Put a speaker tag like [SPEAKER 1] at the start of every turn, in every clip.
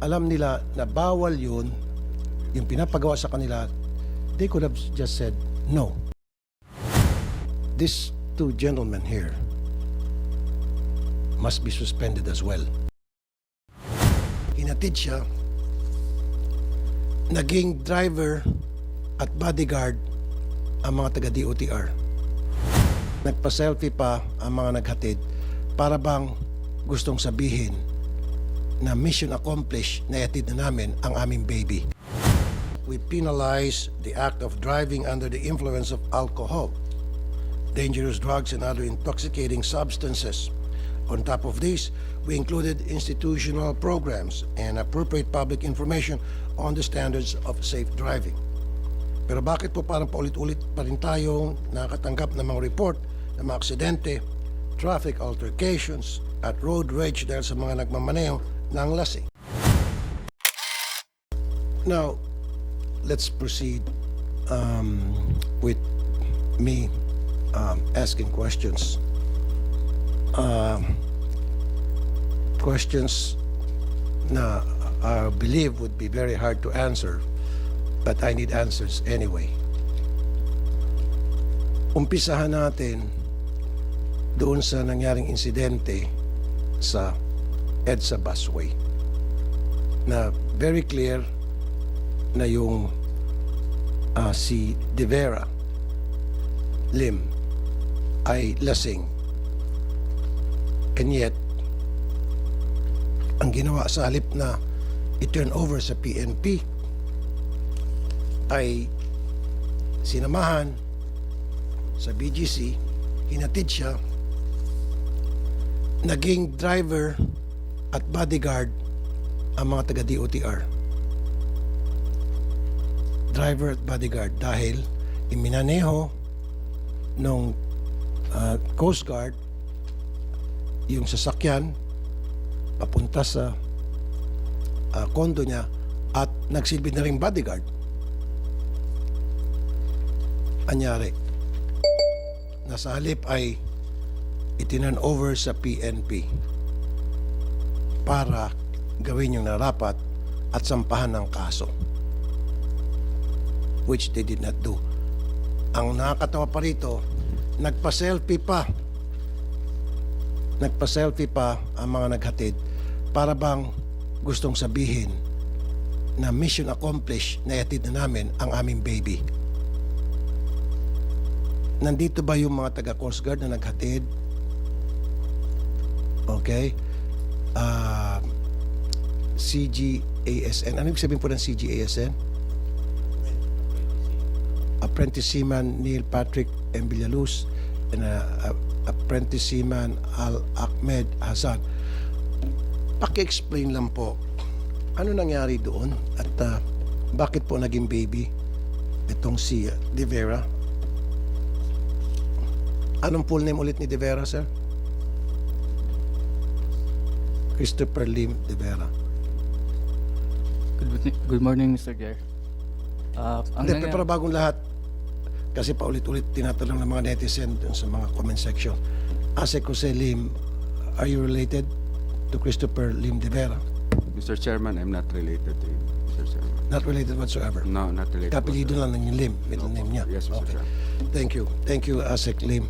[SPEAKER 1] alam nila na bawal yun, yung pinapagawa sa kanila, they could have just said no. These two gentlemen here must be suspended as well. Hinatid siya, naging driver at bodyguard ang mga taga-DOTR. Nagpa-selfie pa ang mga naghatid para bang gustong sabihin na mission accomplished na ihatid na namin ang aming baby. We penalize the act of driving under the influence of alcohol, dangerous drugs, and other intoxicating substances. On top of this, we included institutional programs and appropriate public information on the standards of safe driving. Pero bakit po parang paulit-ulit pa rin tayong nakatanggap ng mga report ng mga aksidente, traffic altercations, at road rage dahil sa mga nagmamaneho ng lasing? Now, let's proceed with me asking questions. Questions na I believe would be very hard to answer, but I need answers anyway. Umpisahan natin doon sa nangyaring insidente sa EDSA busway na very clear na yung si De Vera Lim ay lasing, and yet ang ginawa sa halip na i-turn over sa PNP ay sinamahan sa BGC, hinatid siya, naging driver at bodyguard ang mga taga-DOTR. Driver at bodyguard dahil iminaneho nung Coast Guard yung sasakyan papunta sa kondo niya at nagsilbi na ring bodyguard. Anyari, nasa halip ay itinan over sa PNP para gawin yung narapat at sampahan ng kaso, which they did not do. Ang nakakatawa pa rito, nagpa-selfie pa ang mga naghatid para bang gustong sabihin na mission accomplished na ihatid na namin ang aming baby. Nandito ba yung mga taga Coast Guard na naghatid? Okay. CGASN. Ano ibig sabihin po ng CGASN? Apprentice Seaman Neil Patrick M. Villaluz and Apprentice Seaman Al Ahmed Hassan. Paki-explain lang po ano nangyari doon at bakit po naging baby itong si De Vera. Anong full name ulit ni De Vera, sir? Christopher Lim De Vera.
[SPEAKER 2] Good morning, Mr. Chair.
[SPEAKER 1] Hindi, pero bagong lahat, kasi paulit-ulit tinatanong ng mga netizen dun sa mga comment section. Asek Jose Lim, are you related to Christopher Lim De Vera?
[SPEAKER 3] Mr. Chairman, I'm not related to him, Mr. Chairman.
[SPEAKER 1] Not related whatsoever?
[SPEAKER 3] No, not related.
[SPEAKER 1] Kapilido lang ng Lim, middle name niya.
[SPEAKER 3] Yes, Mr.
[SPEAKER 1] Okay.
[SPEAKER 3] Chairman.
[SPEAKER 1] Thank you. Thank you, Asek Lim.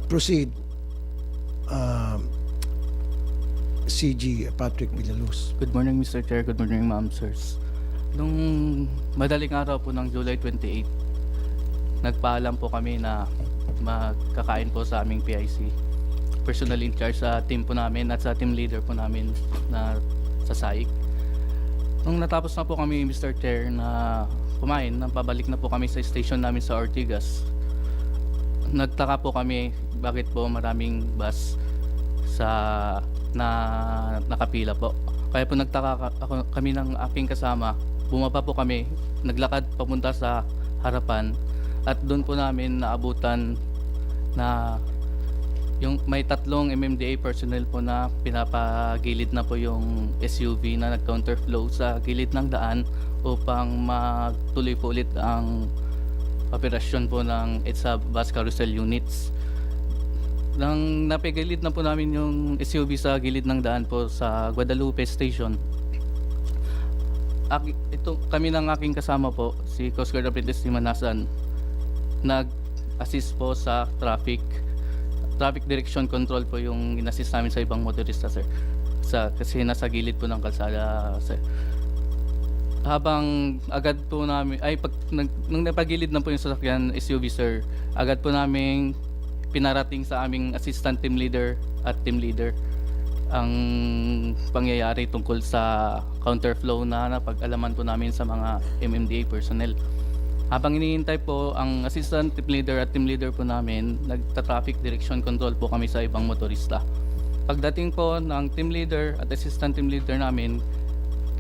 [SPEAKER 1] Proceed. CG Patrick Villaluz.
[SPEAKER 2] Good morning, Mr. Chair. Good morning, ma'am, sirs. Nung madaling araw po ng July 28, nagpaalam po kami na magkakain po sa aming PIC. Personal in charge sa team po namin at sa team leader po namin na sa SAIC. Nung natapos na po kami, Mr. Chair, na kumain, pabalik na po kami sa station namin sa Ortigas. Nagtaka po kami bakit po maraming bus na nakapila po. Kaya po nagtaka kami ng aking kasama. Bumaba po kami, naglakad papunta sa harapan at doon po namin naabutan na yung may tatlong MMDA personnel po na pinapagilid na po yung SUV na nag-counterflow sa gilid ng daan upang magtuloy po ulit ang operasyon po ng EDSA bus carousel units. Nang napigilid na po namin yung SUV sa gilid ng daan po sa Guadalupe Station, ito kami ng aking kasama po, si Coast Guard Apprentice si Manasan, nag-assist po sa traffic direction control po yung in-assist namin sa ibang motorista, sir. Kasi nasa gilid po ng kalsada, sir. Habang agad po namin, nung napagilid na po yung sasakyan SUV, sir, agad po namin pinarating sa aming assistant team leader at team leader ang pangyayari tungkol sa counterflow na napag-alaman po namin sa mga MMDA personnel. Habang iniintay po ang assistant team leader at team leader po namin, nagta-traffic direction control po kami sa ibang motorista. Pagdating po ng team leader at assistant team leader namin,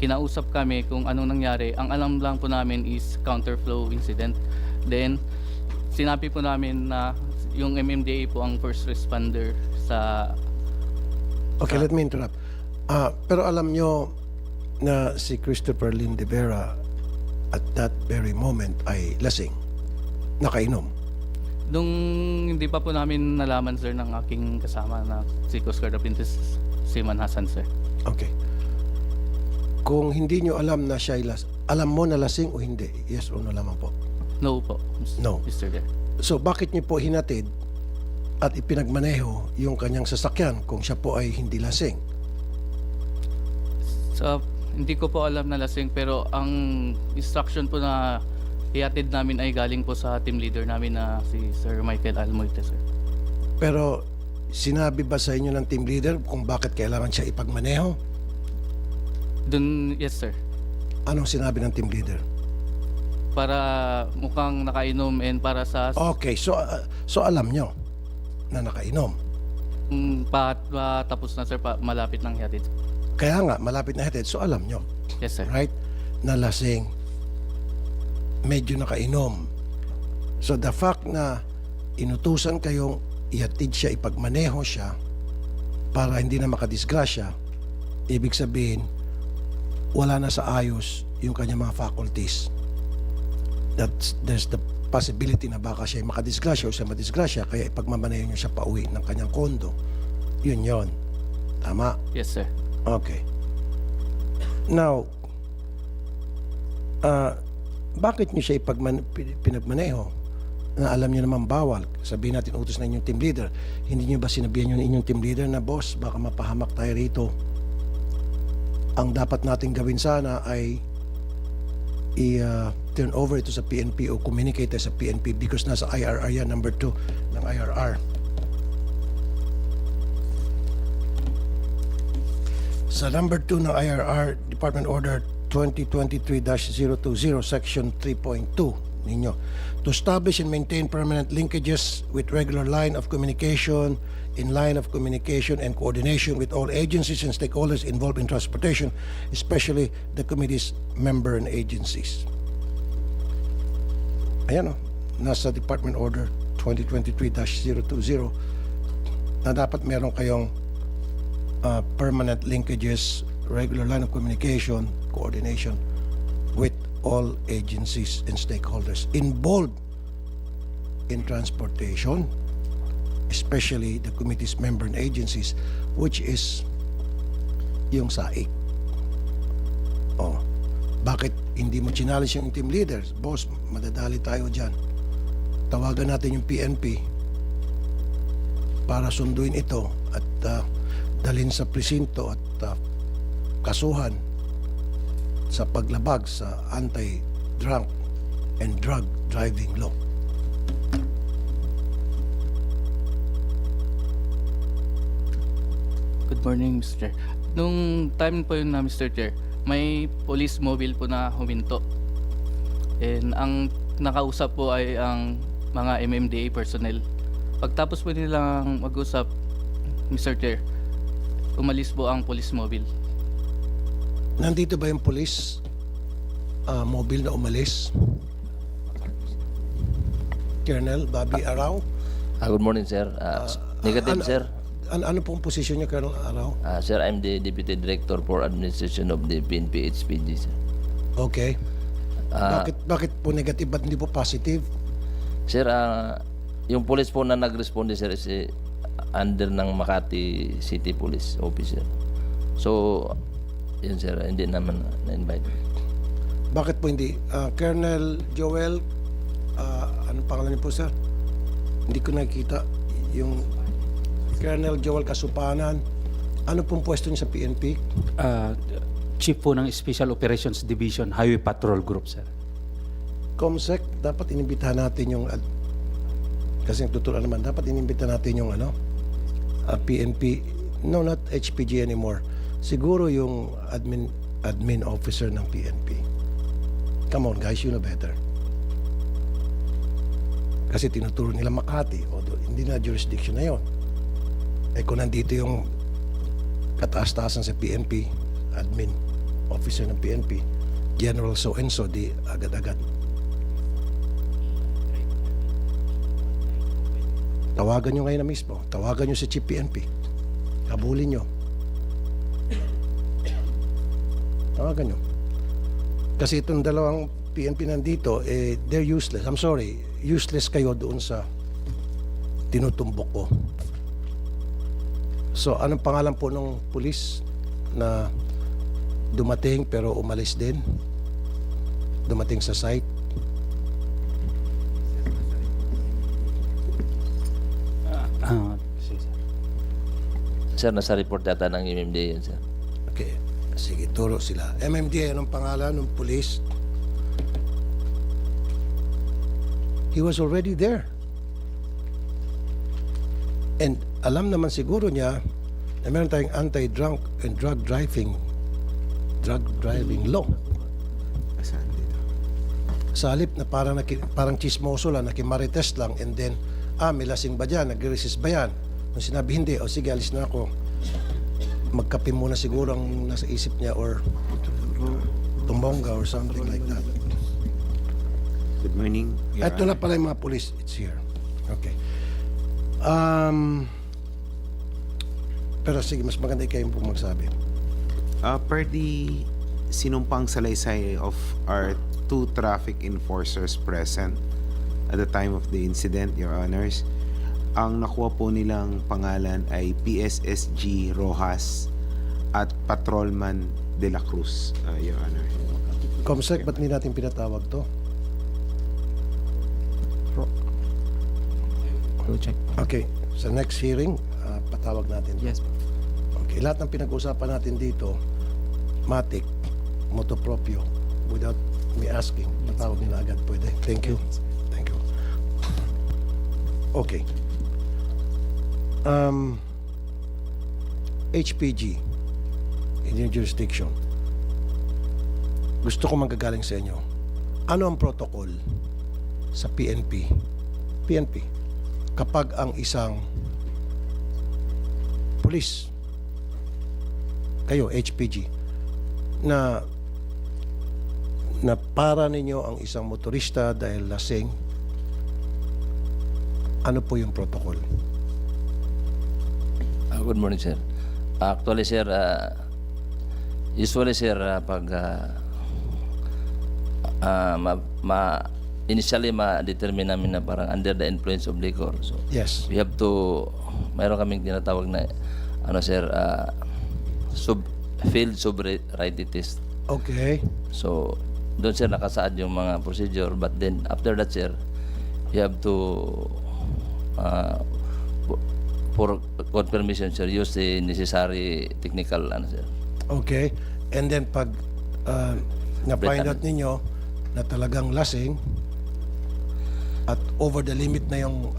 [SPEAKER 2] kinausap kami kung anong nangyari. Ang alam lang po namin is counterflow incident. Then, sinabi po namin na yung MMDA po ang first responder sa...
[SPEAKER 1] Okay, let me interrupt. Pero alam nyo na si Christopher Lynn de Vera at that very moment ay lasing, nakainom.
[SPEAKER 2] Nung hindi pa po namin nalaman, sir, ng aking kasama na si Coast Guard Apprentice si Manasan, sir.
[SPEAKER 1] Okay. Kung hindi nyo alam na siya alam mo na lasing o hindi? Yes o no lamang po?
[SPEAKER 2] No po,
[SPEAKER 1] No.
[SPEAKER 2] Mr. Chair.
[SPEAKER 1] So bakit nyo po hinatid at ipinagmaneho yung kanyang sasakyan kung siya po ay hindi lasing?
[SPEAKER 2] Hindi ko po alam na lasing, pero ang instruction po na iatid namin ay galing po sa team leader namin na si Sir Michael Almoite, sir.
[SPEAKER 1] Pero sinabi ba sa inyo ng team leader kung bakit kailangan siya ipagmaneho?
[SPEAKER 2] Yes, sir.
[SPEAKER 1] Anong sinabi ng team leader?
[SPEAKER 2] Para mukhang nakainom and para sa
[SPEAKER 1] Okay, so alam nyo na nakainom.
[SPEAKER 2] tapos na, sir, malapit ng hatid.
[SPEAKER 1] Kaya nga, malapit na hatid, so alam nyo,
[SPEAKER 2] Yes, sir.
[SPEAKER 1] right? Na lasing, medyo nakainom. So the fact na inutusan kayong ihatid siya, ipagmaneho siya, para hindi na makadisgrasya, ibig sabihin, wala na sa ayos yung kanyang mga faculties. There's the possibility na baka siya makadisgrasya o siya madisgrasya, kaya ipagmamaneho niyo siya pauwi ng kanyang kondo. Yun yon. Tama?
[SPEAKER 2] Yes, sir.
[SPEAKER 1] Okay. Now, bakit niyo siya pinagmaneho? Na alam niyo naman bawal. Sabihin natin utos na inyong team leader. Hindi niyo ba sinabihan niyo ng inyong team leader na, boss, baka mapahamak tayo rito? Ang dapat natin gawin sana ay i-turn over ito sa PNP o communicate tayo sa PNP because nasa IRR yan, number 2 ng IRR. Sa number 2 ng IRR, Department Order 2023-020, Section 3.2 ninyo. To establish and maintain permanent linkages with regular line of communication, in line of communication and coordination with all agencies and stakeholders involved in transportation, especially the committee's member and agencies. Ayan o, nasa Department Order 2023-020 na dapat meron kayong permanent linkages, regular line of communication, coordination with all agencies and stakeholders involved in transportation, especially the committee's member and agencies, which is yung SAIC. Oh, bakit hindi mo challenge yung team leaders? Boss, madadali tayo dyan. Tawagan natin yung PNP para sunduin ito at dalhin sa presinto at kasuhan sa paglabag sa anti-drunk and drug driving law.
[SPEAKER 2] Good morning, Mr. Chair. Nung time po yun na, Mr. Chair, may police mobile po na huminto. And ang nakausap po ay ang mga MMDA personnel. Pagtapos po nilang mag-usap, Mr. Chair, umalis po ang police mobile.
[SPEAKER 1] Nandito ba yung police mobile na umalis? Colonel Bobby Arao?
[SPEAKER 4] Good morning, sir. Negative, sir.
[SPEAKER 1] Ano pong posisyon niyo, Colonel Arao?
[SPEAKER 4] Sir, I'm the Deputy Director for Administration of the PNP HPG, sir.
[SPEAKER 1] Okay. Bakit po negative? Ba't hindi po positive?
[SPEAKER 4] Sir, yung police po na nag-responde, sir, is under ng Makati City Police Officer. So, yun, sir, hindi naman na-invite.
[SPEAKER 1] Bakit po hindi? Colonel Joel, anong pangalan niyo po, sir? Hindi ko nakikita yung Colonel Joel Kasupanan. Ano pong pwesto niyo sa PNP?
[SPEAKER 5] Chief po ng Special Operations Division, Highway Patrol Group, sir.
[SPEAKER 1] Comsec, dapat inimbitahan natin yung kasi nagtuturuan naman, dapat inimbitahan natin yung PNP, no, not HPG anymore. Siguro yung admin officer ng PNP. Come on guys, you know better. Kasi tinuturo nila Makati, hindi na jurisdiction na yon. Kung nandito yung kataas-taasan sa PNP, admin officer ng PNP, General so-and-so, di agad-agad. Tawagan nyo ngayon na mismo. Tawagan nyo si Chief PNP. Habulin nyo. Tawagan nyo. Kasi itong dalawang PNP nandito, they're useless. I'm sorry. Useless kayo doon sa tinutumbok ko. So, anong pangalan po ng pulis na dumating pero umalis din? Dumating sa site?
[SPEAKER 5] Sige, sir.
[SPEAKER 4] Sir, nasa report yata ng MMDA yan, sir.
[SPEAKER 1] Okay. Sige, turo sila. MMDA, anong pangalan ng pulis? He was already there. And alam naman siguro niya na meron tayong anti-drunk and drug driving law.
[SPEAKER 3] Saan dito?
[SPEAKER 1] Sa halip na parang chismoso lang, nakimarites lang, and then, may lasing ba dyan? Nag-resist ba yan? Nung sinabi hindi, sige, alis na ako. Magkape muna siguro ang nasa isip niya or tumbongga or something like that.
[SPEAKER 3] Good morning, Your
[SPEAKER 1] Ito na
[SPEAKER 3] Honor.
[SPEAKER 1] pala yung mga police. It's here. Okay. Pero sige, mas maganda kayo po magsabi.
[SPEAKER 6] Per the sinumpang salaysay of our two traffic enforcers present at the time of the incident, Your Honors, ang nakuha po nilang pangalan ay PSSG Rojas at Patrolman De La Cruz, Your Honor.
[SPEAKER 1] Comsec, ba't hindi natin pinatawag to?
[SPEAKER 5] Check.
[SPEAKER 1] Okay. Sa next hearing, patawag natin.
[SPEAKER 5] Yes, po.
[SPEAKER 1] Okay. Lahat ng pinag-uusapan natin dito, matik, motu proprio, without me asking, patawag nila agad pwede. Thank you. Thank you. Okay. HPG, in your jurisdiction, gusto ko manggagaling sa inyo. Ano ang protocol sa PNP? PNP, kapag ang isang police, kayo, HPG, na para ninyo ang isang motorista dahil lasing, ano po yung protocol?
[SPEAKER 4] Good morning, sir. Actually, sir, usually, sir, pag initially ma-determine namin na parang under the influence of liquor. So,
[SPEAKER 1] Yes.
[SPEAKER 4] we have to, mayroon kaming tinatawag na, sir, field sobriety test.
[SPEAKER 1] Okay.
[SPEAKER 4] So, doon, sir, nakasaad yung mga procedure. But then, after that, sir, you have to, for confirmation, sir, use the necessary technical, sir.
[SPEAKER 1] Okay. And then pag na-find out ninyo na talagang lasing at over the limit na yung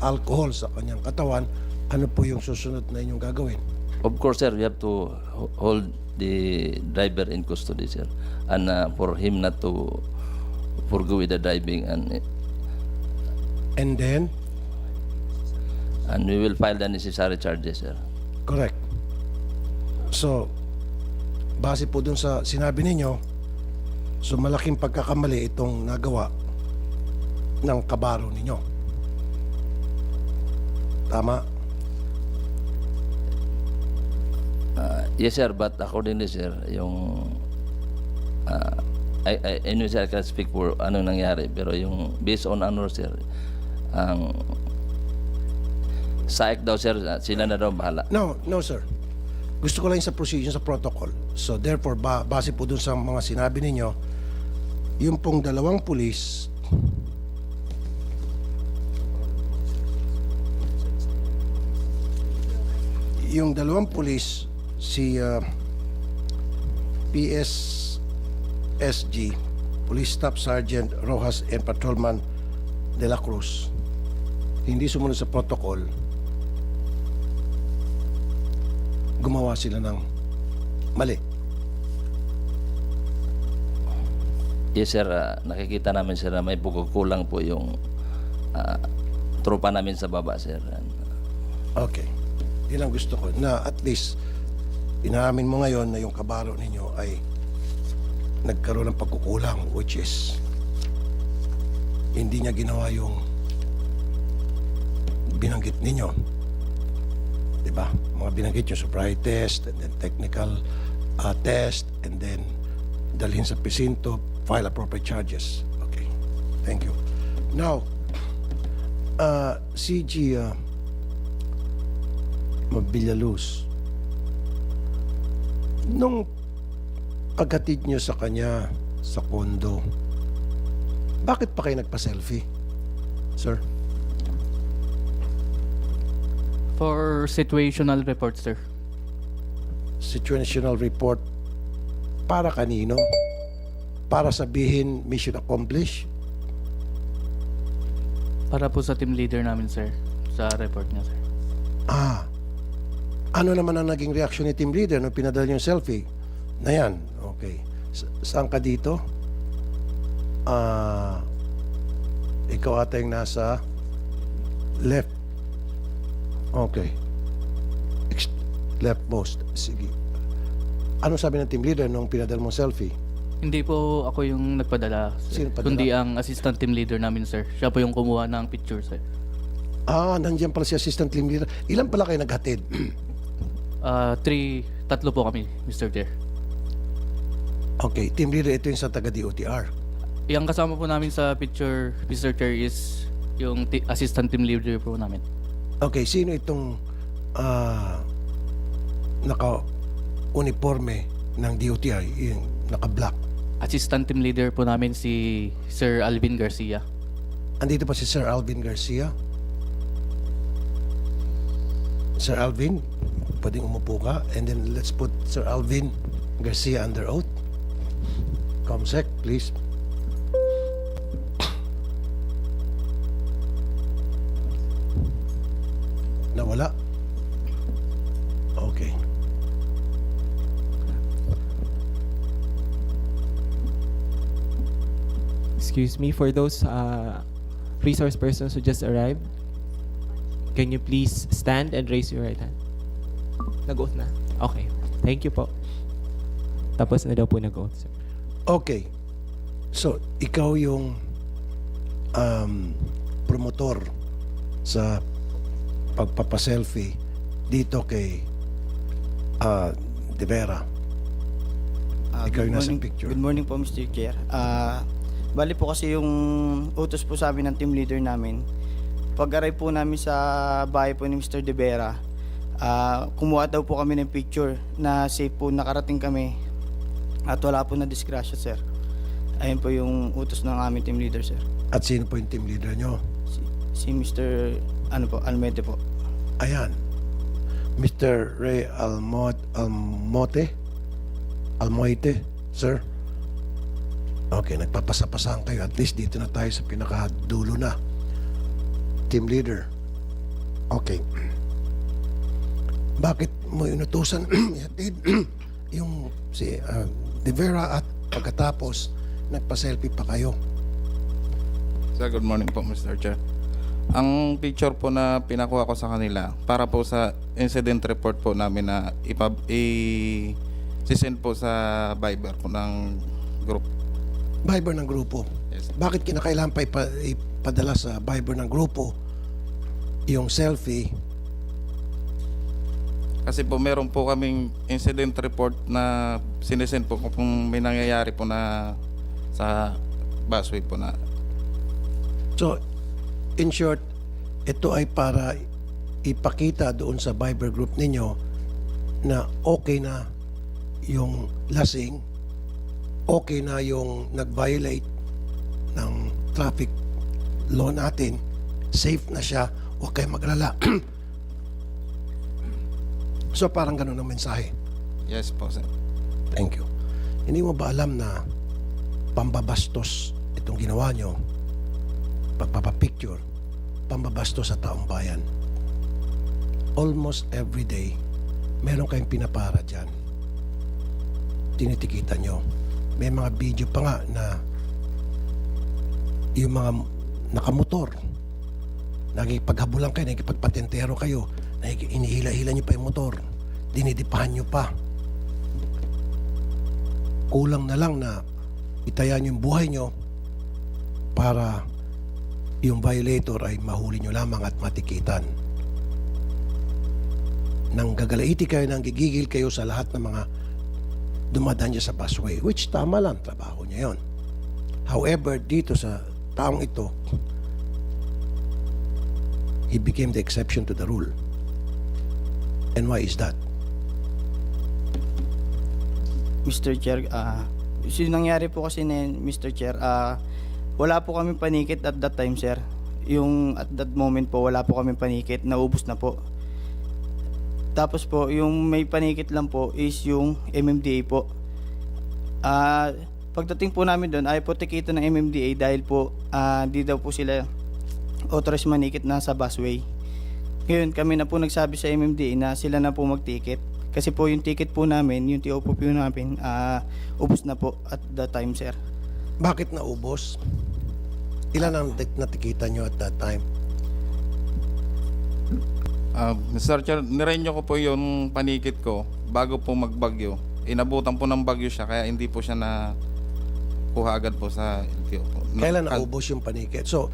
[SPEAKER 1] alcohol sa kanyang katawan, ano po yung susunod na inyong gagawin?
[SPEAKER 4] Of course, sir, we have to hold the driver in custody, sir. And for him not to forgo with the driving,
[SPEAKER 1] And then,
[SPEAKER 4] and we will file the necessary charges, sir.
[SPEAKER 1] correct. So, base po dun sa sinabi ninyo, so malaking pagkakamali itong nagawa ng kabaro ninyo. Tama?
[SPEAKER 4] Yes, sir, but accordingly, sir, yung I know, sir, I can't speak for ano nangyari, pero yung based on ano, sir, ang SAIC daw, sir, sila na daw bahala.
[SPEAKER 1] No, sir. Gusto ko lang sa procedure, sa protocol. So therefore, base po dun sa mga sinabi ninyo, yung pong dalawang pulis si PSSG, Police Staff Sergeant Rojas and Patrolman De La Cruz, hindi sumunod sa protocol, gumawa sila ng mali.
[SPEAKER 4] Yes sir, nakikita namin sir na may pagkukulang po yung tropa namin sa baba sir.
[SPEAKER 1] Okay. Yun ang gusto ko. Na at least, inaamin mo ngayon na yung kabaro ninyo ay nagkaroon ng pagkukulang, which is hindi niya ginawa yung binanggit ninyo. Diba? Mga binanggit yung sobriety test, and then technical test, and then dalhin sa presinto, file appropriate charges. Okay. Thank you. Now, CG Villaluz, nung paghatid nyo sa kanya sa kondo, bakit pa kayo nagpa-selfie, sir?
[SPEAKER 2] For situational report, sir.
[SPEAKER 1] Situational report para kanino? Para sabihin mission accomplished?
[SPEAKER 2] Para po sa team leader namin, sir. Sa report niya, sir.
[SPEAKER 1] Ano naman ang naging reaction ni team leader nung pinadala yung selfie? Na yan, okay. Saan ka dito? Ikaw ata yung nasa left. Okay. Left post. Sige. Ano sabi ng team leader nung pinadala mong selfie?
[SPEAKER 2] Hindi po ako yung nagpadala, sir.
[SPEAKER 1] Sino padala?
[SPEAKER 2] Kundi ang assistant team leader namin, sir. Siya po yung kumuha ng picture, sir.
[SPEAKER 1] Nandiyan pala si assistant team leader. Ilan pala kayo naghatid?
[SPEAKER 2] Tatlo po kami, Mr. Chair.
[SPEAKER 1] Okay, team leader, ito yung sa taga-DOTR.
[SPEAKER 2] Yung kasama po namin sa picture, Mr. Chair, is yung assistant team leader po namin.
[SPEAKER 1] Okay, sino itong naka-uniforme ng DOTR, yung naka-black?
[SPEAKER 2] Assistant team leader po namin si Sir Alvin Garcia.
[SPEAKER 1] Andito pa si Sir Alvin Garcia. Sir Alvin, pwedeng umupo ka. And then let's put Sir Alvin Garcia under oath. Comsec, please. Nawala? Okay.
[SPEAKER 7] Excuse me, for those resource persons who just arrived, can you please stand and raise your right hand? Nag-oath na? Okay. Thank you po. Tapos na daw po nag-oath, sir.
[SPEAKER 1] Okay. So, ikaw yung promotor sa pagpapaselfie dito kay De Vera. Ikaw yung nasa picture.
[SPEAKER 8] Good morning po, Mr. Chair. Bali po kasi yung utos po sa amin ng team leader namin, pag-arrive po namin sa bahay po ni Mr. De Vera, kumuha daw po kami ng picture na safe po nakarating kami at wala po na disgrasya, sir. Ayun po yung utos ng aming team leader, sir.
[SPEAKER 1] At sino po yung team leader nyo?
[SPEAKER 8] Si Mr. Almete po.
[SPEAKER 1] Ayan. Mr. Ray Almoite, sir. Okay, nagpapasa-pasahan kayo. At least dito na tayo sa pinakadulo na. Team leader. Okay. Bakit mo inutusan ihatid yung si De Vera at pagkatapos nagpa-selfie pa kayo?
[SPEAKER 9] Sir, good morning po, Mr. Chair. Ang picture po na pinakuha ko sa kanila para po sa incident report po namin na i-send po sa Viber po ng group.
[SPEAKER 1] Viber ng grupo.
[SPEAKER 9] Yes.
[SPEAKER 1] Bakit kinakailangan pa ipadala sa Viber ng grupo yung selfie?
[SPEAKER 9] Kasi po meron po kaming incident report na sinesend po kung may nangyayari po na sa busway po na.
[SPEAKER 1] So, in short, ito ay para ipakita doon sa Viber group ninyo na okay na yung lasing okay na yung nag-violate ng traffic law natin, safe na siya, huwag kayo maglala. So parang ganun ang mensahe.
[SPEAKER 9] Yes po, sir.
[SPEAKER 1] Thank you. Hindi mo ba alam na pambabastos itong ginawa nyo, pagpapapicture, pambabastos sa taong bayan? Almost every day, meron kayong pinapara dyan. Tinitikita nyo. May mga video pa nga na yung mga nakamotor, nakikipaghabulan kayo, nakikipagpatentero kayo, inihila-hila nyo pa yung motor, dinidipahan nyo pa. Kulang na lang na itaya nyo yung buhay nyo para yung violator ay mahuli nyo lamang at matikitan. Nang gagalaiti kayo, nang gigigil kayo sa lahat ng mga dumadaan niya sa busway, which tama lang, trabaho niya yon. However, dito sa taong ito, he became the exception to the rule. And why is that?
[SPEAKER 8] Mr. Chair, yung nangyari po kasi na yun, Mr. Chair, wala po kami panikit at that time, sir. Yung at that moment po, wala po kami panikit, naubos na po. Tapos po, yung may panikit lang po is yung MMDA po. Pagdating po namin doon, ay po tikita ng MMDA dahil po di daw po sila authorized manikit na sa busway. Ngayon, kami na po nagsabi sa MMDA na sila na po magticket. Kasi po yung ticket po namin, yung TO po namin, ubos na po at that time, sir.
[SPEAKER 1] Bakit naubos? Ilan ang natikita nyo at that time?
[SPEAKER 9] Mr. Chair, nirenew ko po yung panikit ko bago po magbagyo. Inabutan po ng bagyo siya kaya hindi po siya na kuha agad po sa LTO po.
[SPEAKER 1] Kailan naubos yung panikit? So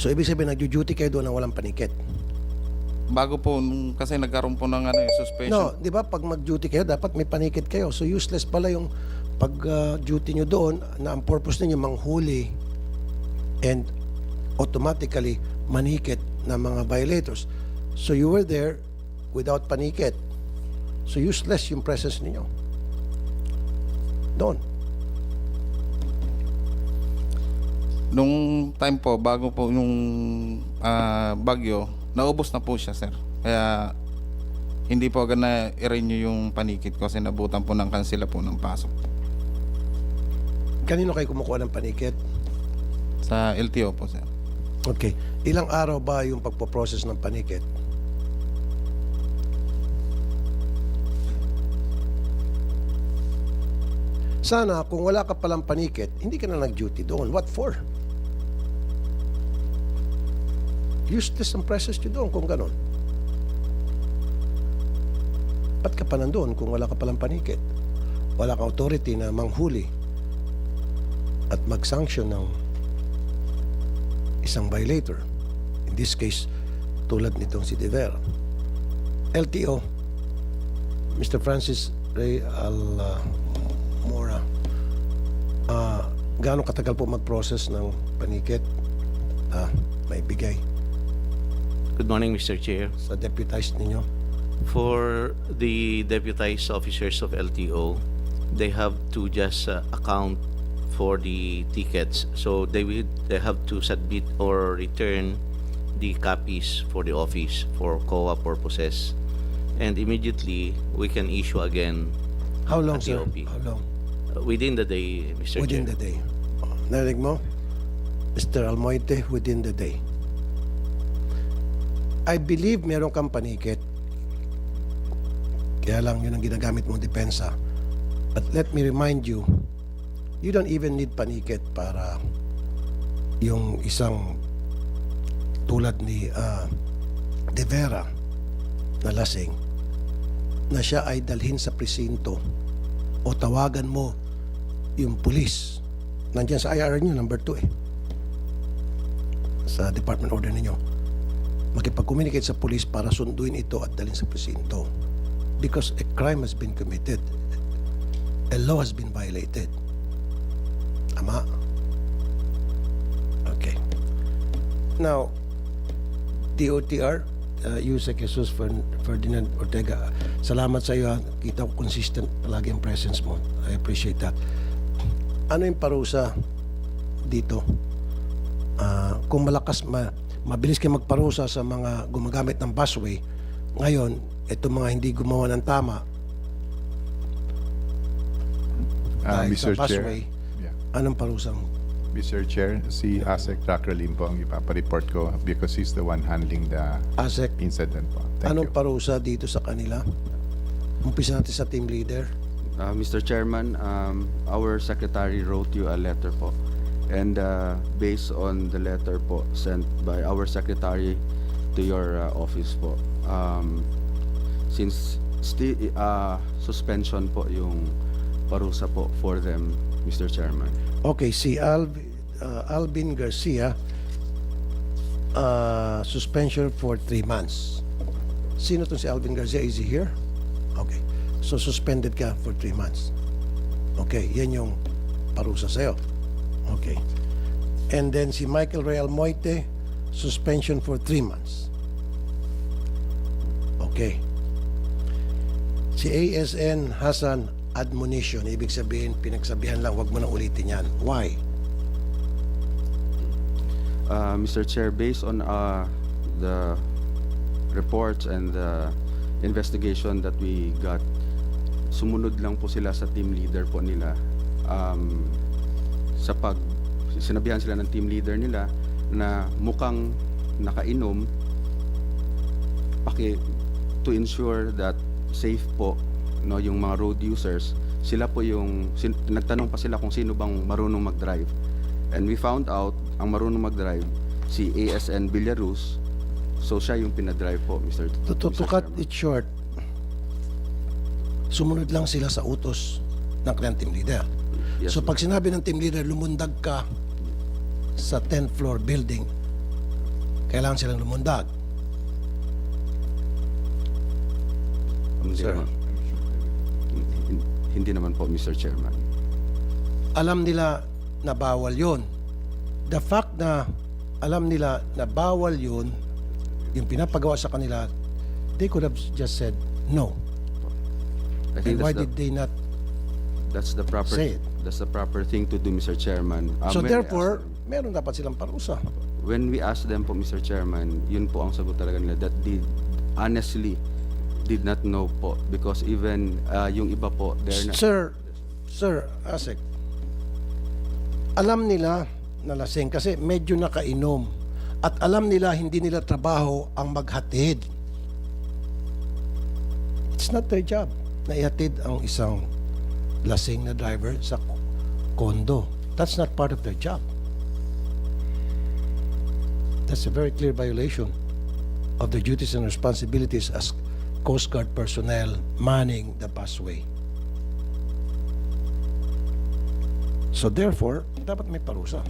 [SPEAKER 1] ibig sabihin, nagjo-duty kayo doon ng walang panikit?
[SPEAKER 9] Bago po, kasi nagkaroon po ng suspension.
[SPEAKER 1] No, di ba pag mag-duty kayo, dapat may panikit kayo. So useless pala yung pag-duty nyo doon na ang purpose ninyo manghuli and automatically manikit ng mga violators. So you were there without panikit. So useless yung presence ninyo doon.
[SPEAKER 9] Nung time po, bago po yung bagyo, naubos na po siya, sir. Kaya hindi po agad na i-renew yung panikit ko kasi nabutan po ng kansila po ng pasok.
[SPEAKER 1] Kanino kayo kumukuha ng panikit?
[SPEAKER 9] Sa LTO po, sir.
[SPEAKER 1] Okay. Ilang araw ba yung pagpo-process ng panikit? Sana kung wala ka palang panikit, hindi ka na nag-duty doon. What for? Useless ang presence nyo doon kung ganon. Ba't ka pa nandun kung wala ka palang panikit? Wala kang authority na manghuli at mag-sanction ng isang violator. In this case, tulad nitong si De Vera. LTO, Mr. Francis Ray Almora, gaano katagal po mag-process ng panikit? May bigay
[SPEAKER 10] Good morning, Mr. Chair.
[SPEAKER 1] sa deputized ninyo?
[SPEAKER 10] For the deputized officers of LTO, they have to just account for the tickets. So they have to submit or return the copies for the office for COA purposes. And immediately, we can issue again
[SPEAKER 1] How long,
[SPEAKER 10] at
[SPEAKER 1] sir?
[SPEAKER 10] TOP.
[SPEAKER 1] How long?
[SPEAKER 10] Within the day, Mr.
[SPEAKER 1] Within the
[SPEAKER 10] Chair.
[SPEAKER 1] day. Narinig mo? Mr. Almoite, within the day. I believe meron kang panikit. Kaya lang yun ang ginagamit mong depensa. But let me remind you, you don't even need panikit para yung isang tulad ni De Vera na lasing na siya ay dalhin sa presinto o tawagan mo yung pulis. Nandiyan sa IR nyo, number 2 sa department order ninyo. Makipag-communicate sa pulis para sunduin ito at dalhin sa presinto. Because a crime has been committed. A law has been violated. Tama? Okay. Now, DOTR, Yusek Jesus Ferdinand Ortega, salamat sa iyo. Kita ko consistent palagi ang presence mo. I appreciate that. ano yung parusa dito? Kung mabilis kayo magparusa sa mga gumagamit ng busway, ngayon, itong mga hindi gumawa ng tama, dahil sa
[SPEAKER 11] Mr. Chair,
[SPEAKER 1] busway,
[SPEAKER 11] yeah.
[SPEAKER 1] anong parusang?
[SPEAKER 11] Mr. Chair, si ASEC Rackerlim po ang ipapareport ko because he's the one handling the
[SPEAKER 1] ASEC,
[SPEAKER 11] incident po. Thank
[SPEAKER 1] anong
[SPEAKER 11] you.
[SPEAKER 1] parusa dito sa kanila? Umpisa natin sa team leader.
[SPEAKER 12] Mr. Chairman, our secretary wrote you a letter po. And based on the letter po sent by our secretary to your office po, since suspension po yung parusa po for them, Mr. Chairman.
[SPEAKER 1] Okay, si Alvin Garcia, suspension for 3 months. Sino to si Alvin Garcia? Is he here? Okay. So, suspended ka for 3 months. Okay, yan yung parusa sa'yo. Okay. And then si Michael Real Moite, suspension for 3 months. Okay. Si ASN Hassan, admonition. Ibig sabihin, pinagsabihan lang, wag mo na ulitin yan. Why?
[SPEAKER 12] Mr. Chair, based on the reports and the investigation that we got, sumunod lang po sila sa team leader po nila. Sinabihan sila ng team leader nila na mukhang nakainom to ensure that safe po yung mga road users. Sila po yung nagtanong pa sila kung sino bang marunong mag-drive, and we found out ang marunong mag-drive si ASN Villaruz. So siya yung pinadrive po, Mr.
[SPEAKER 1] To cut
[SPEAKER 12] Chairman.
[SPEAKER 1] it short, sumunod lang sila sa utos ng kanilang team leader.
[SPEAKER 12] Yes,
[SPEAKER 1] So
[SPEAKER 12] ma'am.
[SPEAKER 1] pag sinabi ng team leader, lumundag ka sa 10th floor building, kailangan silang lumundag.
[SPEAKER 12] Hindi
[SPEAKER 1] Sir.
[SPEAKER 12] naman. Hindi naman po, Mr. Chairman.
[SPEAKER 1] Alam nila na bawal yun. The fact na alam nila na bawal yun, yung pinapagawa sa kanila, they could have just said no.
[SPEAKER 12] I think
[SPEAKER 1] And why did they not?
[SPEAKER 12] that's the proper
[SPEAKER 1] say it?
[SPEAKER 12] That's the proper thing to do, Mr. Chairman.
[SPEAKER 1] So
[SPEAKER 12] When we
[SPEAKER 1] therefore,
[SPEAKER 12] asked
[SPEAKER 1] meron dapat silang parusa.
[SPEAKER 12] when we asked them po, Mr. Chairman, yun po ang sagot talaga nila, that they honestly did not know po, because even yung iba po, they're not.
[SPEAKER 1] Sir, Asek, alam nila na lasing kasi medyo nakainom at alam nila hindi nila trabaho ang maghatid. It's not their job na ihatid ang isang lasing na driver sa kondo. That's not part of their job. That's a very clear violation of their duties and responsibilities as Coast Guard personnel manning the busway. So therefore, dapat may parusa.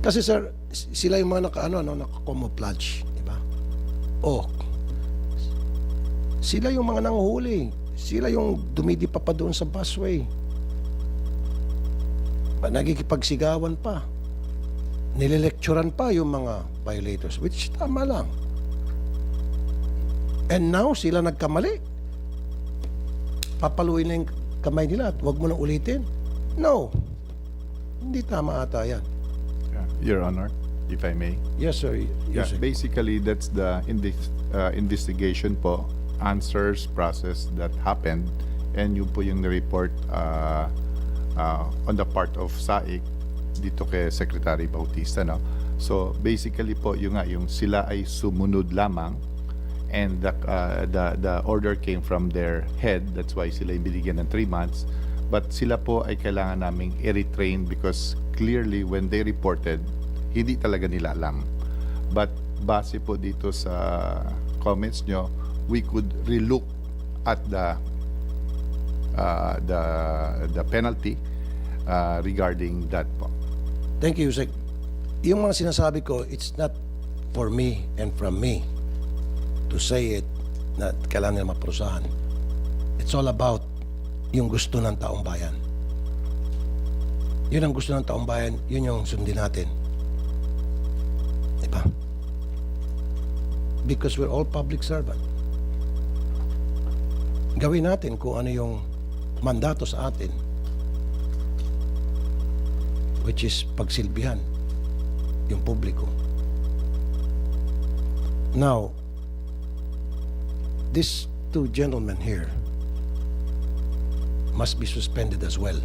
[SPEAKER 1] Kasi sir, sila yung mga naka-camouflage, di ba? Oh, sila yung mga nanguhuli. Sila yung dumidipa pa doon sa busway. Nagkikipagsigawan pa. Nililekturan pa yung mga violators, which tama lang. And now, sila nagkamali. Papaluin na yung kamay nila at huwag mo nang ulitin. No. Hindi tama ata yan.
[SPEAKER 11] Yeah, Your Honor, if I may.
[SPEAKER 1] Yes, sir.
[SPEAKER 11] Yeah,
[SPEAKER 1] Yes, sir.
[SPEAKER 11] basically, that's the investigation po, answers process that happened, and yun po yung report on the part of SAIC dito kay Secretary Bautista, no? So basically po yung sila ay sumunod lamang, and the order came from their head. That's why sila yung binigyan ng 3 months. But sila po ay kailangan naming i-retrain because clearly when they reported, hindi talaga nila alam. But base po dito sa comments nyo, we could relook at the penalty regarding that po.
[SPEAKER 1] Thank you, Yusek. Yung mga sinasabi ko, it's not for me and from me to say it na kailangan nila maparusahan. It's all about yung gusto ng taong bayan. Yun ang gusto ng taong bayan, yun yung sundin natin. Diba? Because we're all public servant. Gawin natin kung ano yung mandato sa atin which is pagsilbihan yung publiko. Now, these two gentlemen here must be suspended as well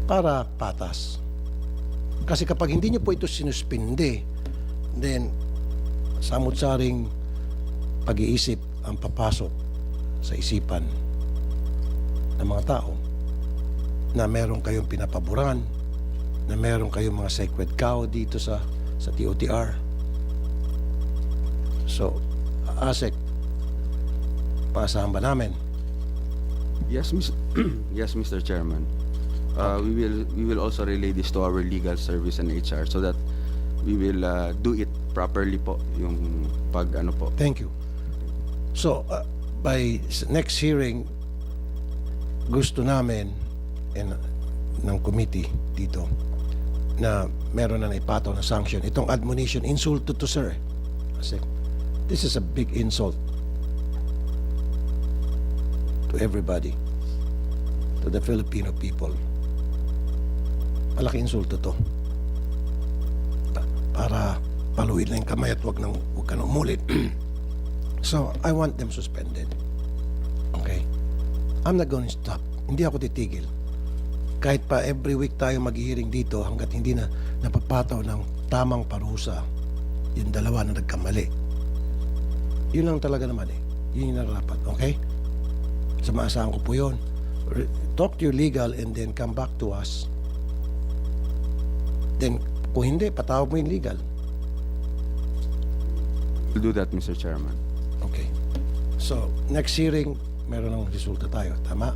[SPEAKER 1] para patas. Kasi kapag hindi nyo po ito sinuspinde, then samut-saring pag-iisip ang papasok sa isipan ng mga tao na meron kayong pinapaboran, na meron kayong mga sacred cow dito sa TOTR. So, ASEC, paasahan ba namin?
[SPEAKER 12] Yes, yes, Mr. Chairman. We will also relay this to our legal service and HR so that we will do it properly po yung pag ano po.
[SPEAKER 1] Thank you. So, by next hearing, gusto namin ng committee dito na meron na ipataw na sanction. Itong admonition, insulto to sir. Kasi this is a big insult to everybody, to the Filipino people. Malaking insulto to. Para paluin lang yung kamay at wag ka nang umulit. So, I want them suspended. Okay? I'm not going to stop. Hindi ako titigil. Kahit pa every week tayo mag-hearing dito hanggat hindi na napapataw ng tamang parusa yung dalawa na nagkamali. Yun lang talaga naman eh. Yun yung narapat. Okay? So, maasahan ko po yun. Talk to your legal and then come back to us. Then, kung hindi, patawag mo yung legal.
[SPEAKER 12] We'll do that, Mr. Chairman.
[SPEAKER 1] Okay. So, next hearing, meron ng resulta tayo. Tama?